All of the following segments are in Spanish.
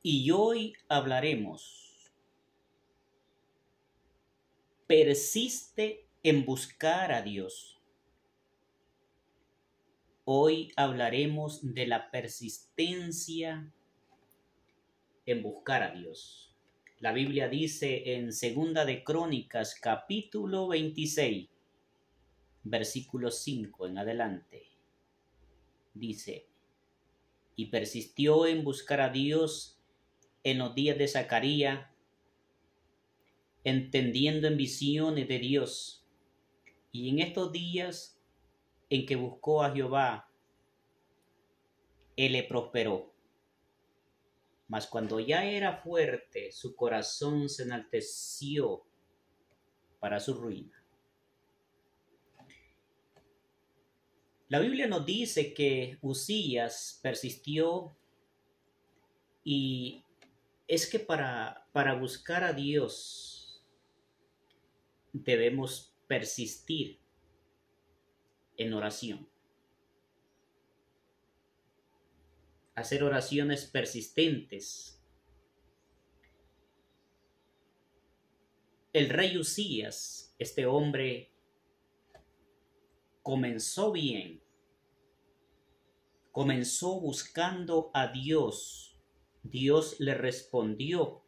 Y hoy hablaremos, persiste en buscar a Dios. Hoy hablaremos de la persistencia en buscar a Dios. La Biblia dice en Segunda de Crónicas, capítulo 26, versículo 5 en adelante. Dice, y persistió en buscar a Dios en los días de Zacarías, entendiendo en visiones de Dios. Y en estos días en que buscó a Jehová, él le prosperó. Mas cuando ya era fuerte, su corazón se enalteció para su ruina. La Biblia nos dice que Uzías persistió, y es que para buscar a Dios debemos persistir en oración. Hacer oraciones persistentes. El rey Uzías, este hombre, comenzó bien. Comenzó buscando a Dios. Dios le respondió.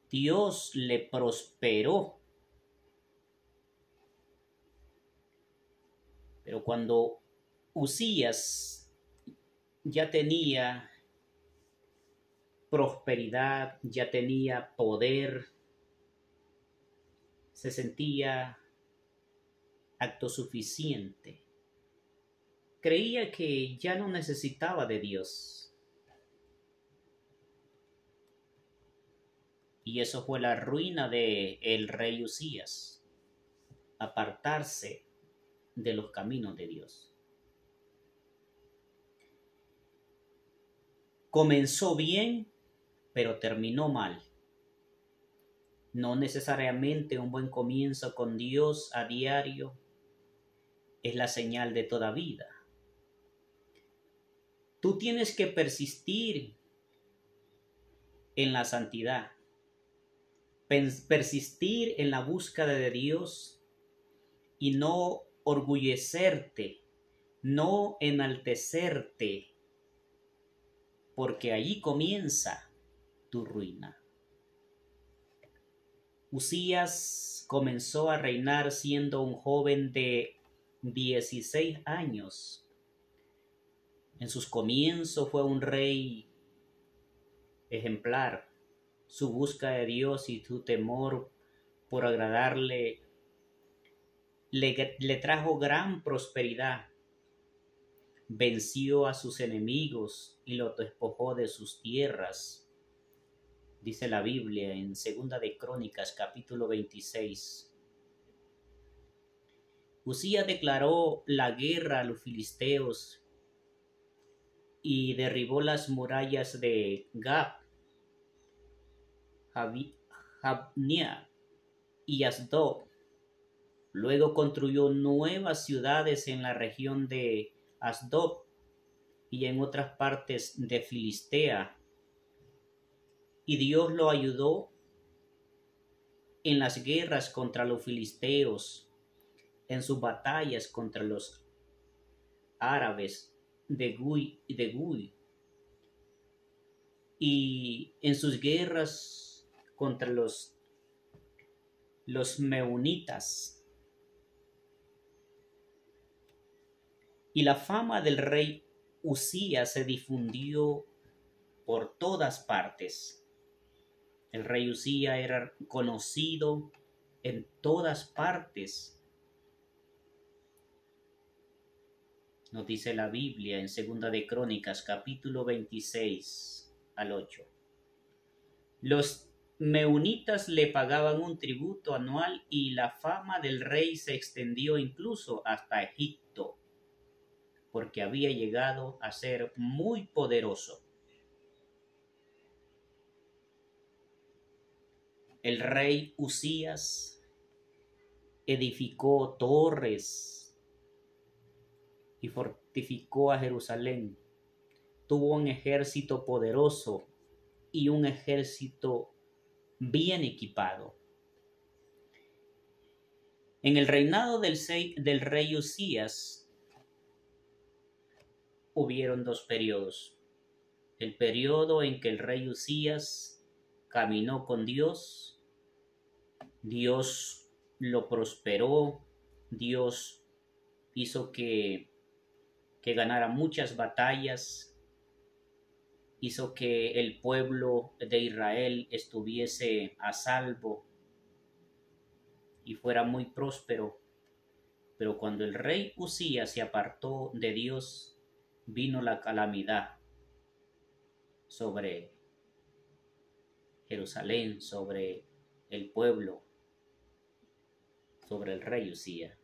Dios le prosperó. Pero cuando Uzías ya tenía prosperidad, ya tenía poder, se sentía autosuficiente, creía que ya no necesitaba de Dios. Y eso fue la ruina de el rey Uzías, apartarse de los caminos de Dios. Comenzó bien, pero terminó mal. No necesariamente un buen comienzo con Dios a diario es la señal de toda vida. Tú tienes que persistir en la santidad, persistir en la búsqueda de Dios y no orgullecerte, no enaltecerte, porque allí comienza tu ruina. Uzías comenzó a reinar siendo un joven de 16 años. En sus comienzos fue un rey ejemplar. Su búsqueda de Dios y su temor por agradarle le trajo gran prosperidad. Venció a sus enemigos y los despojó de sus tierras. Dice la Biblia en Segunda de Crónicas, capítulo 26. Uzías declaró la guerra a los filisteos y derribó las murallas de Gab, Jabnia y Asdod. Luego construyó nuevas ciudades en la región de Asdod y en otras partes de Filistea. Y Dios lo ayudó en las guerras contra los filisteos, en sus batallas contra los árabes de Gui, y en sus guerras contra los meunitas. Y la fama del rey Uzías se difundió por todas partes. El rey Uzías era conocido en todas partes. Nos dice la Biblia en Segunda de Crónicas, capítulo 26 al 8. Los meunitas le pagaban un tributo anual y la fama del rey se extendió incluso hasta Egipto, porque había llegado a ser muy poderoso. El rey Uzías edificó torres y fortificó a Jerusalén. Tuvo un ejército poderoso y un ejército bien equipado. En el reinado del rey Usías hubieron dos periodos. El periodo en que el rey Usías caminó con Dios, Dios lo prosperó, Dios hizo que ganara muchas batallas, hizo que el pueblo de Israel estuviese a salvo y fuera muy próspero. Pero cuando el rey Usías se apartó de Dios, vino la calamidad sobre Jerusalén, sobre el pueblo, sobre el rey Usías.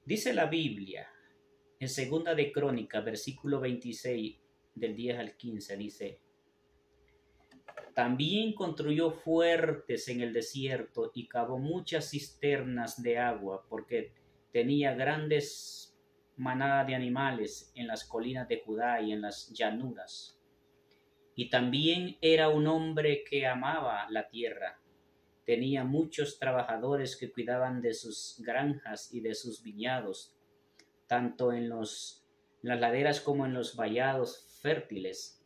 Dice la Biblia en Segunda de Crónicas, versículo 26, del 10 al 15, dice: también construyó fuertes en el desierto y cavó muchas cisternas de agua, porque tenía grandes manadas de animales en las colinas de Judá y en las llanuras. Y también era un hombre que amaba la tierra. Tenía muchos trabajadores que cuidaban de sus granjas y de sus viñados, tanto en las laderas como en los vallados fértiles.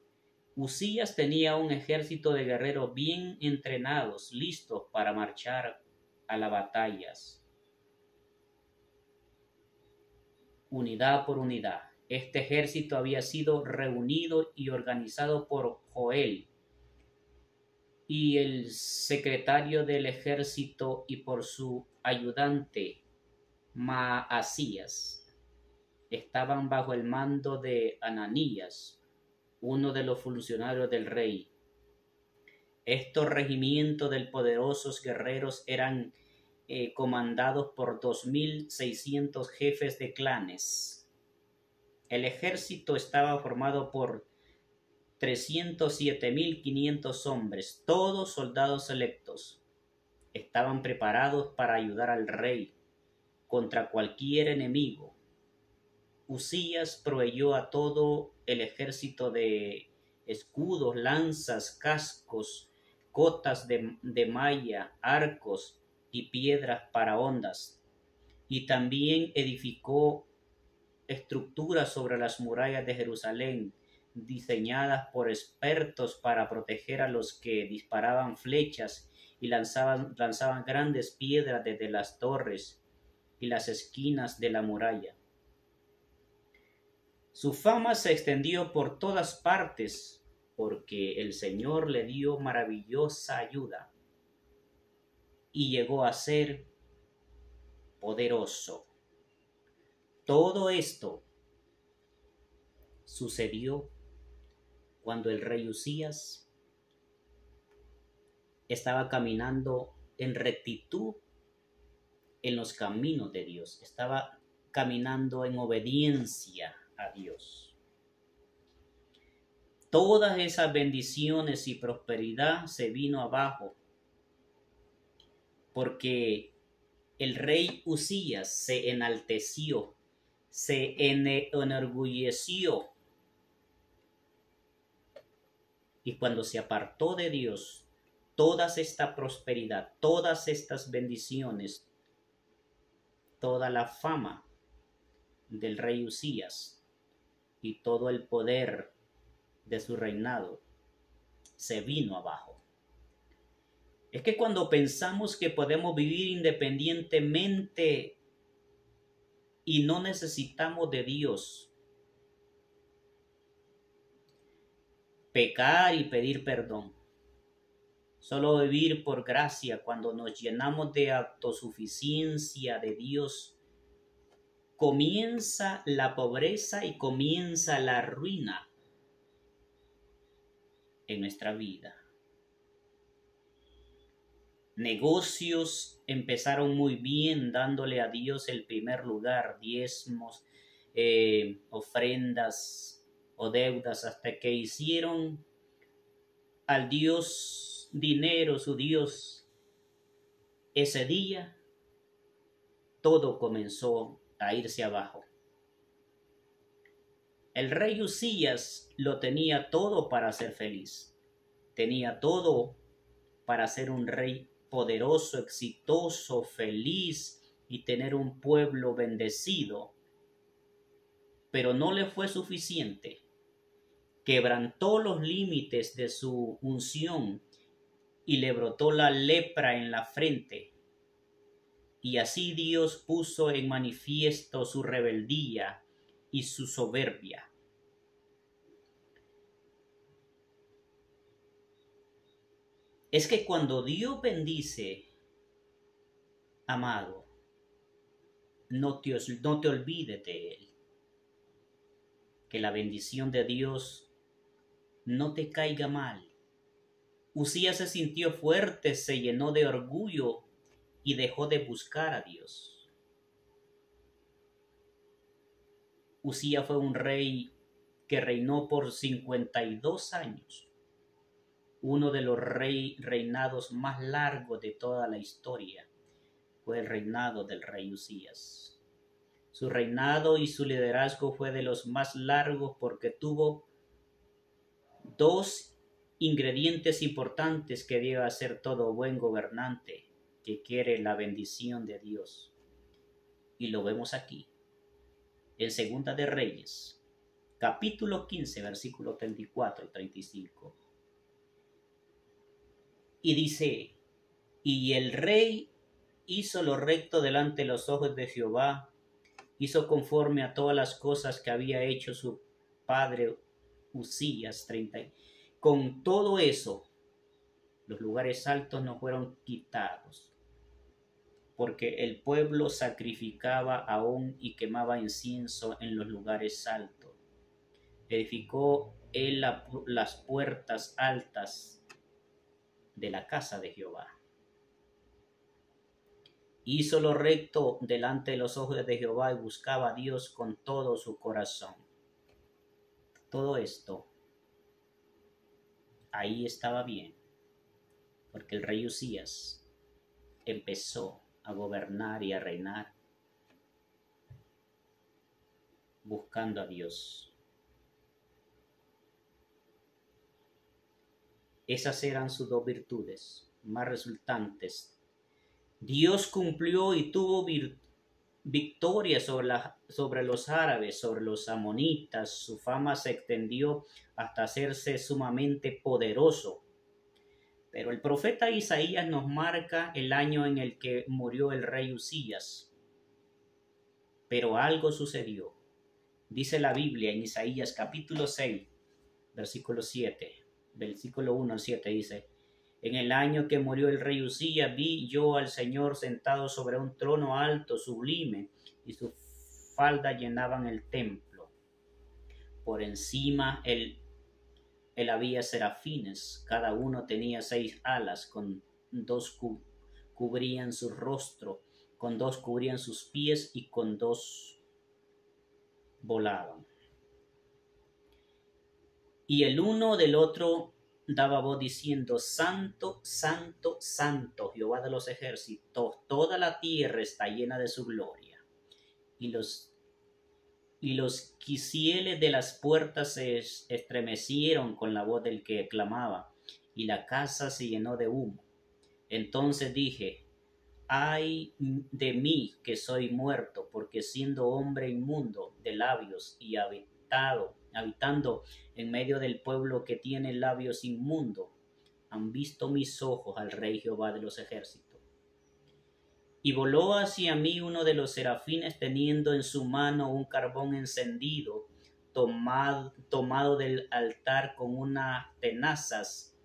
Usías tenía un ejército de guerreros bien entrenados, listos para marchar a las batallas, unidad por unidad. Este ejército había sido reunido y organizado por Joel y el secretario del ejército y por su ayudante Maasías. Estaban bajo el mando de Ananías, uno de los funcionarios del rey. Estos regimientos de poderosos guerreros eran comandados por 2.600 jefes de clanes. El ejército estaba formado por 307.500 hombres, todos soldados electos. Estaban preparados para ayudar al rey contra cualquier enemigo. Usías proveyó a todo el ejército de escudos, lanzas, cascos, cotas de malla, arcos y piedras para ondas. Y también edificó estructuras sobre las murallas de Jerusalén, diseñadas por expertos para proteger a los que disparaban flechas y lanzaban grandes piedras desde las torres y las esquinas de la muralla. Su fama se extendió por todas partes porque el Señor le dio maravillosa ayuda y llegó a ser poderoso. Todo esto sucedió cuando el rey Usías estaba caminando en rectitud en los caminos de Dios, estaba caminando en obediencia a Dios. Todas esas bendiciones y prosperidad se vino abajo porque el rey Usías se enalteció, se enorgulleció, y cuando se apartó de Dios, toda esta prosperidad, todas estas bendiciones, toda la fama del rey Usías y todo el poder de su reinado se vino abajo. Es que cuando pensamos que podemos vivir independientemente y no necesitamos de Dios, pecar y pedir perdón, solo vivir por gracia, cuando nos llenamos de autosuficiencia de Dios, comienza la pobreza y comienza la ruina en nuestra vida. Negocios empezaron muy bien, dándole a Dios el primer lugar, diezmos, ofrendas o deudas, hasta que hicieron al Dios dinero su Dios. Ese día todo comenzó a irse abajo. El rey Usías lo tenía todo para ser feliz. Tenía todo para ser un rey poderoso, exitoso, feliz y tener un pueblo bendecido. Pero no le fue suficiente. Quebrantó los límites de su unción y le brotó la lepra en la frente. Y así Dios puso en manifiesto su rebeldía y su soberbia. Es que cuando Dios bendice, amado, no te olvides de Él. Que la bendición de Dios no te caiga mal. Usías se sintió fuerte, se llenó de orgullo y dejó de buscar a Dios. Usías fue un rey que reinó por 52 años, uno de los reinados más largos de toda la historia. Fue el reinado del rey Usías. Su reinado y su liderazgo fue de los más largos porque tuvo dos ingredientes importantes que debe hacer todo buen gobernante que quiere la bendición de Dios. Y lo vemos aquí, en Segunda de Reyes, capítulo 15, versículo 34 y 35. Y dice, y el rey hizo lo recto delante de los ojos de Jehová, hizo conforme a todas las cosas que había hecho su padre Usías. 30. Con todo eso, los lugares altos no fueron quitados, porque el pueblo sacrificaba aún y quemaba incienso en los lugares altos. Edificó él las puertas altas de la casa de Jehová. Hizo lo recto delante de los ojos de Jehová y buscaba a Dios con todo su corazón. Todo esto, ahí estaba bien, porque el rey Usías empezó a gobernar y a reinar buscando a Dios. Esas eran sus dos virtudes más resultantes. Dios cumplió y tuvo victoria sobre los árabes, sobre los amonitas. Su fama se extendió hasta hacerse sumamente poderoso. Pero el profeta Isaías nos marca el año en el que murió el rey Usías. Pero algo sucedió. Dice la Biblia en Isaías capítulo 6, versículo 7, versículo 1 al 7 dice, en el año que murió el rey Usías vi yo al Señor sentado sobre un trono alto, sublime, y sus faldas llenaban el templo. Por encima él había serafines, cada uno tenía 6 alas, con 2 cubrían su rostro, con 2 cubrían sus pies y con 2 volaban. Y el uno del otro daba voz diciendo, Santo, Santo, Santo, Jehová de los ejércitos, toda la tierra está llena de su gloria. Y los quicieles de las puertas se estremecieron con la voz del que clamaba, y la casa se llenó de humo. Entonces dije, ay de mí que soy muerto, porque siendo hombre inmundo de labios y habitando en medio del pueblo que tiene labios inmundos, han visto mis ojos al Rey Jehová de los ejércitos. Y voló hacia mí uno de los serafines teniendo en su mano un carbón encendido, tomado del altar con unas tenazas,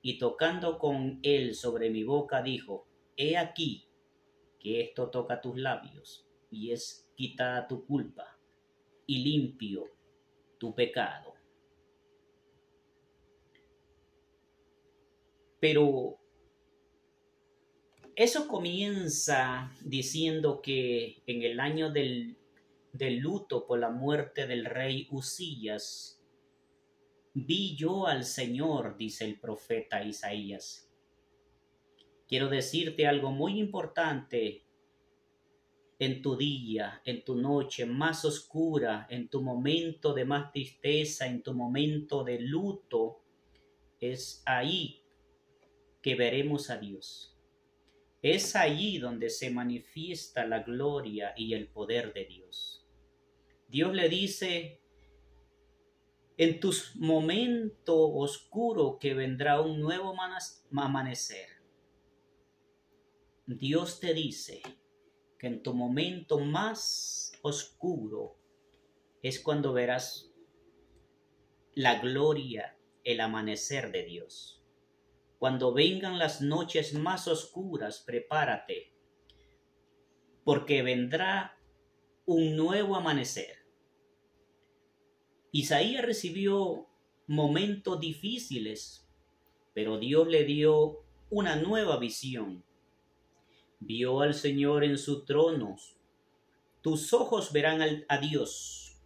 y tocando con él sobre mi boca dijo, he aquí que esto toca tus labios, y es quitada tu culpa, y limpio tu pecado. Pero eso comienza diciendo que en el año del luto por la muerte del rey Usías, vi yo al Señor, dice el profeta Isaías. Quiero decirte algo muy importante en tu día, en tu noche más oscura, en tu momento de más tristeza, en tu momento de luto, es ahí que veremos a Dios. Es allí donde se manifiesta la gloria y el poder de Dios. Dios le dice, en tus momentos oscuros que vendrá un nuevo amanecer. Dios te dice que en tu momento más oscuro es cuando verás la gloria, el amanecer de Dios. Cuando vengan las noches más oscuras, prepárate, porque vendrá un nuevo amanecer. Isaías recibió momentos difíciles, pero Dios le dio una nueva visión. Vio al Señor en su trono. Tus ojos verán a Dios.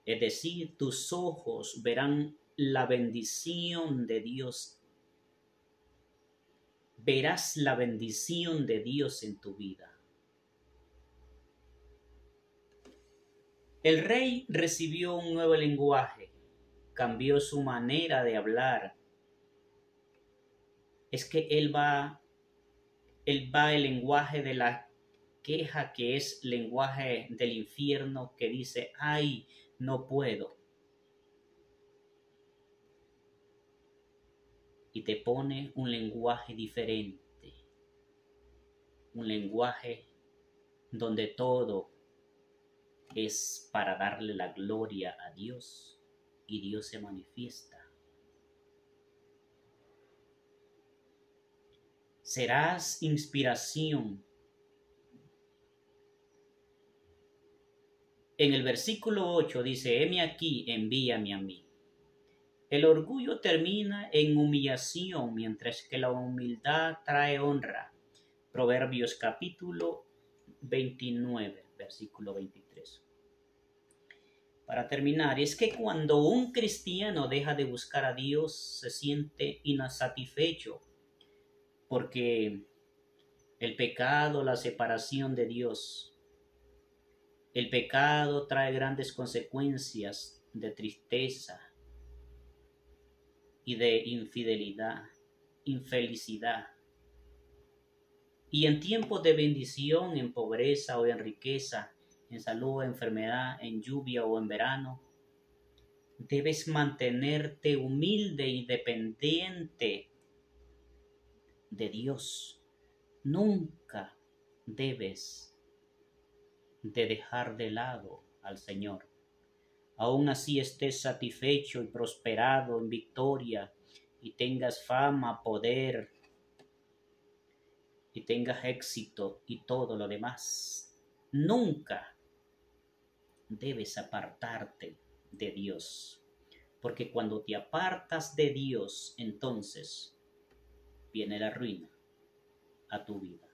Es decir, tus ojos verán la bendición de Dios. Verás la bendición de Dios en tu vida. El rey recibió un nuevo lenguaje, cambió su manera de hablar. Es que él va el lenguaje de la queja, que es lenguaje del infierno, que dice, ay, no puedo. Y te pone un lenguaje diferente, un lenguaje donde todo es para darle la gloria a Dios y Dios se manifiesta. Serás inspiración. En el versículo 8 dice, heme aquí, envíame a mí. El orgullo termina en humillación, mientras que la humildad trae honra. Proverbios capítulo 29, versículo 23. Para terminar, es que cuando un cristiano deja de buscar a Dios, se siente insatisfecho, porque el pecado, la separación de Dios, el pecado trae grandes consecuencias de tristeza y de infidelidad, infelicidad. Y en tiempos de bendición, en pobreza o en riqueza, en salud o enfermedad, en lluvia o en verano, debes mantenerte humilde y dependiente de Dios. Nunca debes de dejar de lado al Señor. Aún así estés satisfecho y prosperado en victoria y tengas fama, poder y tengas éxito y todo lo demás. Nunca debes apartarte de Dios, porque cuando te apartas de Dios, entonces viene la ruina a tu vida.